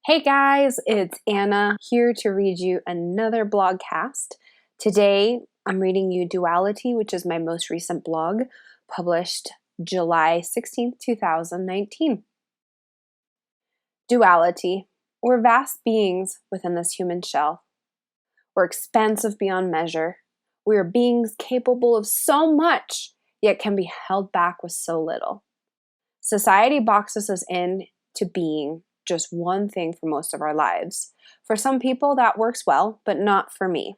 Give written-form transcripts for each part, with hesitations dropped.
Hey guys, it's Anna here to read you another blogcast. Today I'm reading you Duality, which is my most recent blog, published July 16th, 2019. Duality. We're vast beings within this human shell. We're expansive beyond measure. We are beings capable of so much, yet can be held back with so little. Society boxes us in to being just one thing for most of our lives. For some people that works well, but not for me.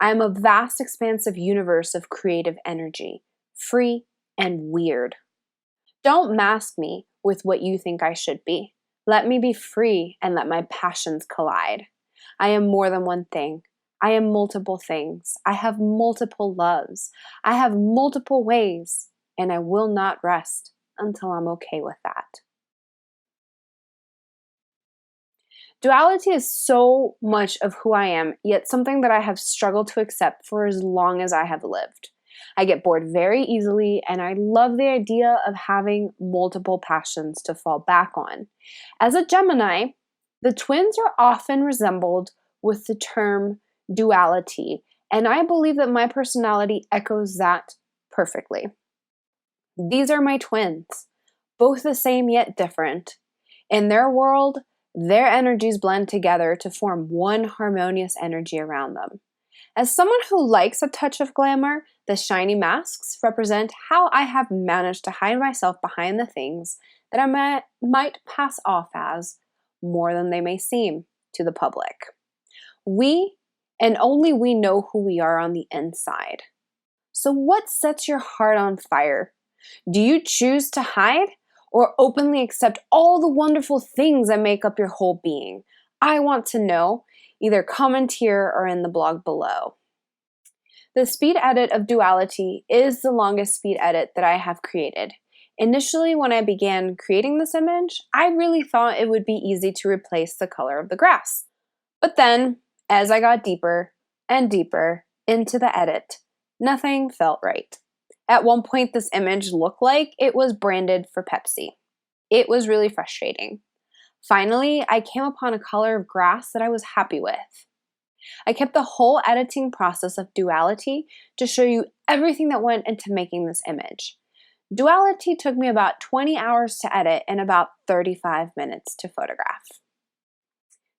I am a vast expansive universe of creative energy, free and weird. Don't mask me with what you think I should be. Let me be free and let my passions collide. I am more than one thing. I am multiple things. I have multiple loves. I have multiple ways, and I will not rest until I'm okay with that. Duality is so much of who I am, yet something that I have struggled to accept for as long as I have lived. I get bored very easily, and I love the idea of having multiple passions to fall back on. As a Gemini, the twins are often resembled with the term duality, and I believe that my personality echoes that perfectly. These are my twins, both the same yet different. In their world, their energies blend together to form one harmonious energy around them. As someone who likes a touch of glamour, the shiny masks represent how I have managed to hide myself behind the things that I might pass off as more than they may seem to the public. We, and only we, know who we are on the inside. So what sets your heart on fire? Do you choose to hide or openly accept all the wonderful things that make up your whole being? I want to know. Either comment here or in the blog below. The speed edit of Duality is the longest speed edit that I have created. Initially, when I began creating this image, I really thought it would be easy to replace the color of the grass. But then, as I got deeper and deeper into the edit, nothing felt right. At one point, this image looked like it was branded for Pepsi. It was really frustrating. Finally, I came upon a color of grass that I was happy with. I kept the whole editing process of Duality to show you everything that went into making this image. Duality took me about 20 hours to edit and about 35 minutes to photograph.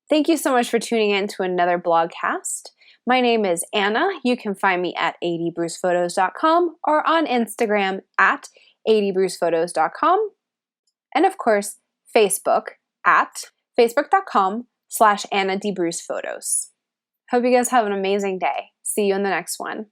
Thank you so much for tuning in to another blogcast. My name is Anna. You can find me at 80brucephotos.com or on Instagram at 80brucephotos.com. And of course, Facebook at facebook.com/AnnaDBrucePhotos. Hope you guys have an amazing day. See you in the next one.